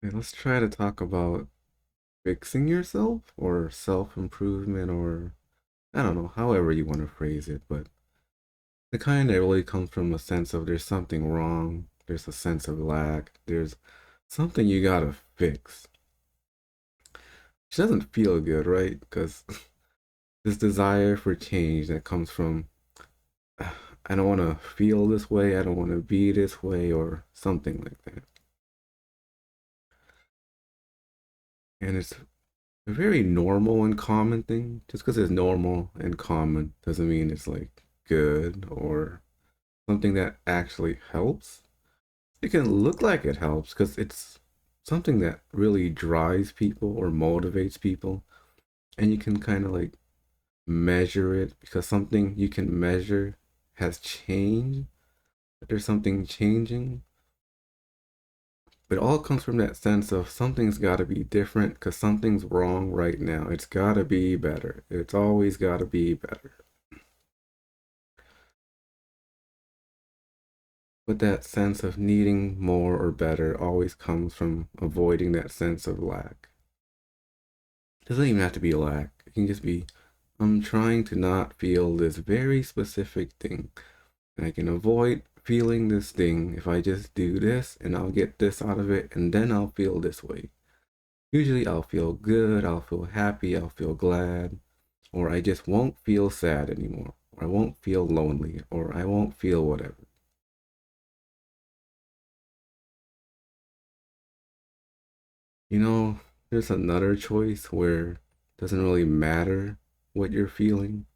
Okay, let's try to talk about fixing yourself or self-improvement or I don't know, however you want to phrase it, but the kind that really comes from a sense of there's something wrong, there's a sense of lack, there's something you gotta fix. Which doesn't feel good, right? Because this desire for change that comes from I don't want to feel this way, I don't want to be this way, or something like that. And it's a very normal and common thing. Just because it's normal and common doesn't mean it's like good or something that actually helps. It can look like it helps because it's something that really drives people or motivates people. And you can kind of like measure it because something you can measure has changed. There's something changing. But it all comes from that sense of something's got to be different because something's wrong right now. It's got to be better. It's always got to be better. But that sense of needing more or better always comes from avoiding that sense of lack. It doesn't even have to be lack. It can just be, I'm trying to not feel this very specific thing. And I can avoid feeling this thing if I just do this and I'll get this out of it and then I'll feel this way. Usually I'll feel good, I'll feel happy, I'll feel glad, or I just won't feel sad anymore, or I won't feel lonely, or I won't feel whatever. You know, there's another choice where it doesn't really matter what you're feeling,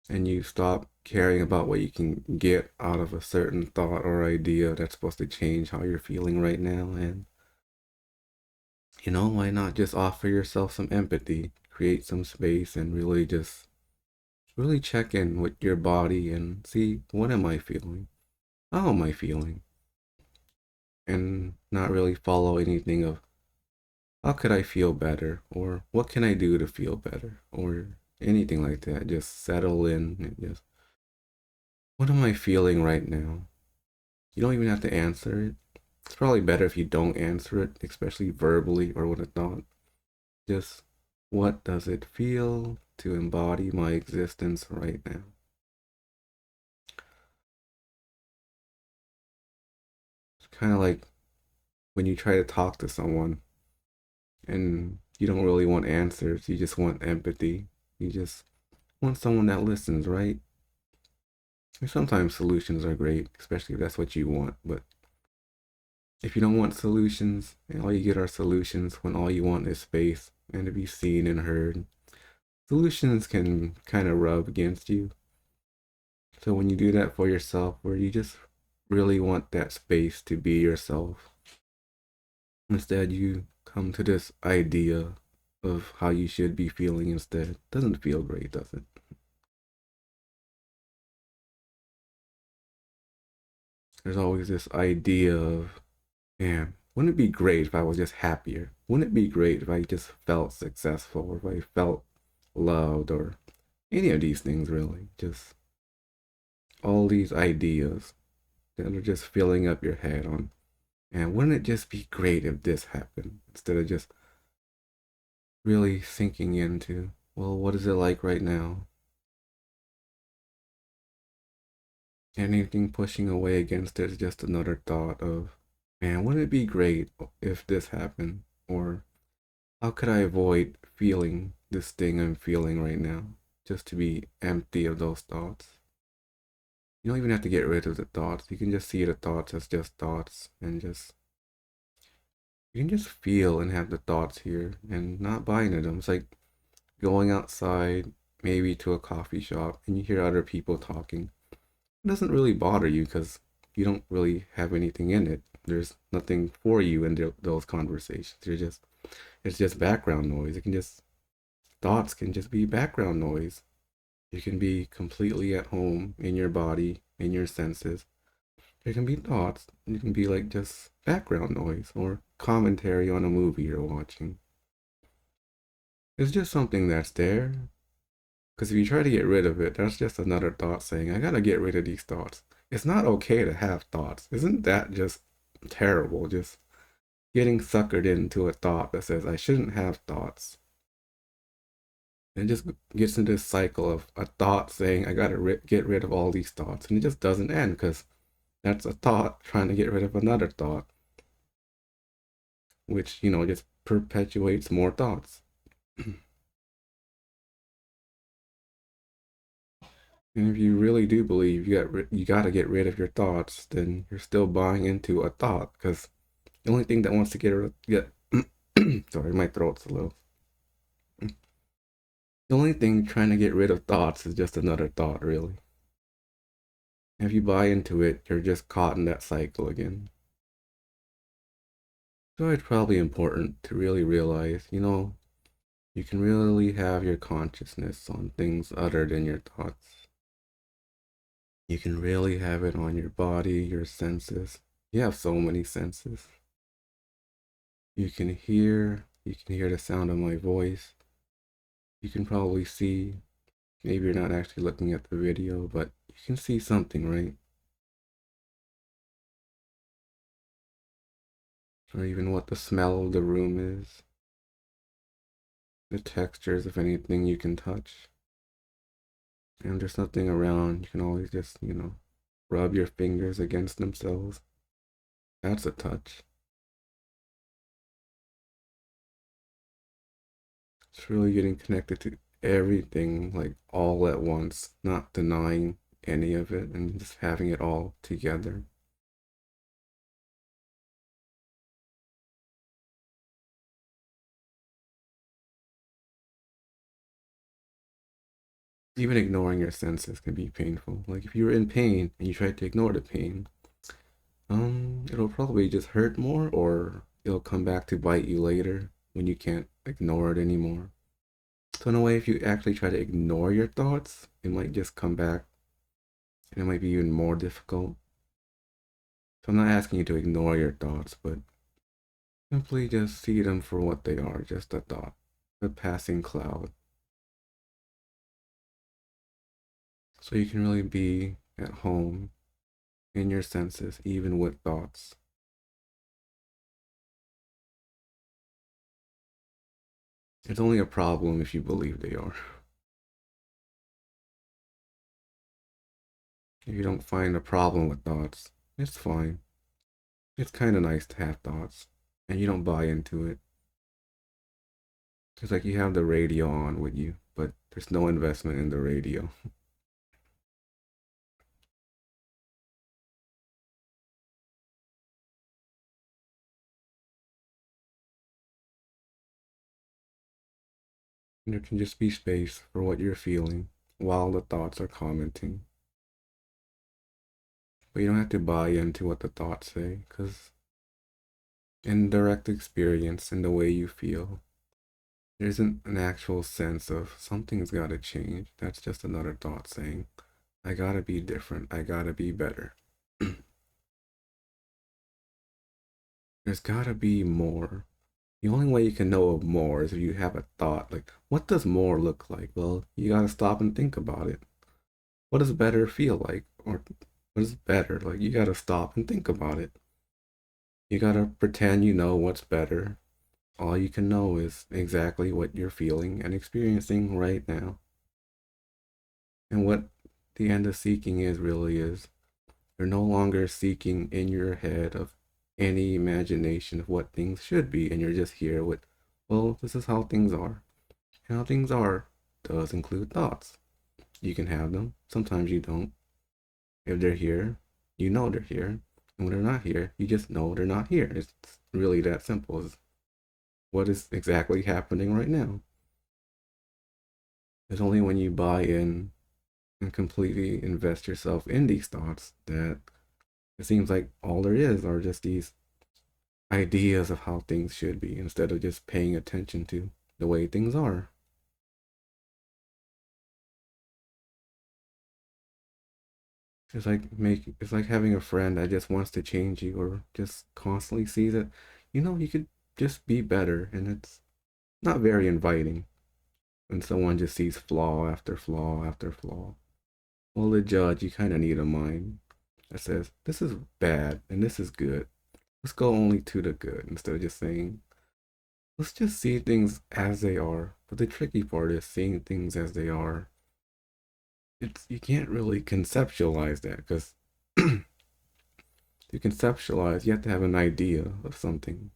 and you stop caring about what you can get out of a certain thought or idea that's supposed to change how you're feeling right now. And, why not just offer yourself some empathy, create some space, and really check in with your body and see what am I feeling? How am I feeling? And not really follow anything of how could I feel better or what can I do to feel better or anything like that. Just settle in and just what am I feeling right now? You don't even have to answer it. It's probably better if you don't answer it, especially verbally or with a thought. Just what does it feel to embody my existence right now? It's kind of like when you try to talk to someone and you don't really want answers, you just want empathy. You just want someone that listens, right? And sometimes solutions are great, especially if that's what you want. But if you don't want solutions, and all you get are solutions when all you want is space and to be seen and heard, solutions can kind of rub against you. So when you do that for yourself, where you just really want that space to be yourself, instead you come to this idea of how you should be feeling instead. Doesn't feel great, does it? There's always this idea of, man, wouldn't it be great if I was just happier? Wouldn't it be great if I just felt successful or if I felt loved or any of these things really? Just all these ideas that are just filling up your head on, and wouldn't it just be great if this happened instead of just really sinking into, well, what is it like right now? Anything pushing away against it is just another thought of, man, wouldn't it be great if this happened? Or how could I avoid feeling this thing I'm feeling right now? Just to be empty of those thoughts. You don't even have to get rid of the thoughts. You can just see the thoughts as just thoughts and just you can just feel and have the thoughts here and not buy into them. It's like going outside, maybe to a coffee shop, and you hear other people talking. It doesn't really bother you because you don't really have anything in it. There's nothing for you in those conversations. It's just background noise. Thoughts can just be background noise. You can be completely at home in your body, in your senses. There can be thoughts. You can be like just background noise or commentary on a movie you're watching. It's just something that's there. Because if you try to get rid of it, that's just another thought saying, I gotta get rid of these thoughts. It's not okay to have thoughts. Isn't that just terrible? Just getting suckered into a thought that says I shouldn't have thoughts. And it just gets into this cycle of a thought saying I gotta get rid of all these thoughts, and it just doesn't end because that's a thought trying to get rid of another thought, which just perpetuates more thoughts. And if you really do believe you got to get rid of your thoughts, then you're still buying into a thought because the only thing that wants to get sorry, my throat's a little. The only thing trying to get rid of thoughts is just another thought, really. If you buy into it, you're just caught in that cycle again. So it's probably important to really realize, you can really have your consciousness on things other than your thoughts. You can really have it on your body, your senses. You have so many senses. You can hear the sound of my voice. You can probably see, maybe you're not actually looking at the video, but you can see something, right? Or even what the smell of the room is, the textures of anything you can touch. And if there's nothing around, you can always just, rub your fingers against themselves. That's a touch. It's really getting connected to everything, like all at once, not denying any of it and just having it all together. Even ignoring your senses can be painful. Like if you're in pain and you try to ignore the pain, it'll probably just hurt more, or it'll come back to bite you later when you can't ignore it anymore. So in a way, if you actually try to ignore your thoughts, it might just come back and it might be even more difficult. So I'm not asking you to ignore your thoughts, but simply just see them for what they are, just a thought, a passing cloud. So you can really be at home in your senses, even with thoughts. It's only a problem if you believe they are. If you don't find a problem with thoughts, it's fine. It's kind of nice to have thoughts, and you don't buy into it. It's like you have the radio on with you, but there's no investment in the radio. And there can just be space for what you're feeling while the thoughts are commenting. But you don't have to buy into what the thoughts say, because in direct experience, in the way you feel, there isn't an actual sense of something's got to change. That's just another thought saying, I gotta be different, I gotta be better. There's gotta be more. The only way you can know of more is if you have a thought. Like, what does more look like? Well, you gotta stop and think about it. What does better feel like? Or what is better? Like, you gotta stop and think about it. You gotta pretend you know what's better. All you can know is exactly what you're feeling and experiencing right now. And what the end of seeking is really is you're no longer seeking in your head of any imagination of what things should be, and you're just here with, well, this is how things are. And how things are does include thoughts. You can have them, sometimes you don't. If they're here, you know they're here. And when they're not here, you just know they're not here. It's really that simple. It's what is exactly happening right now. It's only when you buy in and completely invest yourself in these thoughts that it seems like all there is are just these ideas of how things should be instead of just paying attention to the way things are. It's like having a friend that just wants to change you or just constantly sees that, you could just be better, and it's not very inviting when someone just sees flaw after flaw after flaw. Well, to judge, you kind of need a mind that says this is bad and this is good. Let's go only to the good instead of just saying, let's just see things as they are. But the tricky part is seeing things as they are. It's you can't really conceptualize that because to conceptualize, you have to have an idea of something.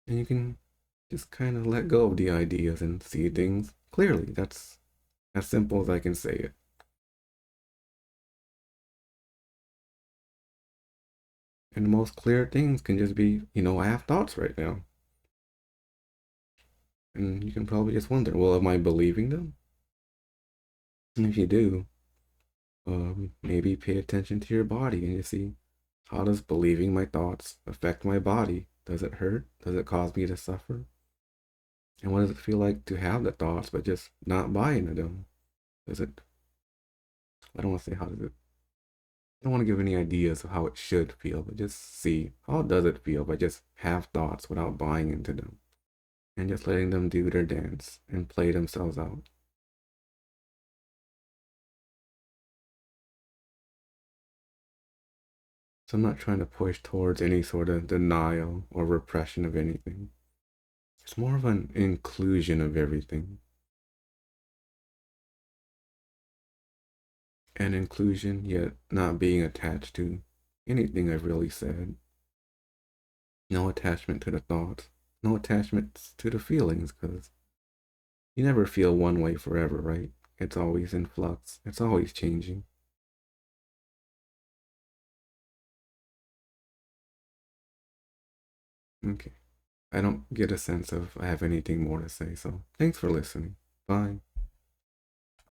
And you can just kind of let go of the ideas and see things clearly. That's as simple as I can say it. And the most clear things can just be, I have thoughts right now. And you can probably just wonder, well, am I believing them? And if you do, maybe pay attention to your body and you see, how does believing my thoughts affect my body? Does it hurt? Does it cause me to suffer? And what does it feel like to have the thoughts but just not buy into them? Does it, I don't want to say how does it, I don't want to give any ideas of how it should feel, but just see how does it feel by just have thoughts without buying into them and just letting them do their dance and play themselves out. So I'm not trying to push towards any sort of denial or repression of anything. It's more of an inclusion of everything. And inclusion, yet not being attached to anything I've really said. No attachment to the thoughts. No attachments to the feelings, because you never feel one way forever, right? It's always in flux. It's always changing. Okay. I don't get a sense of I have anything more to say, so thanks for listening. Bye.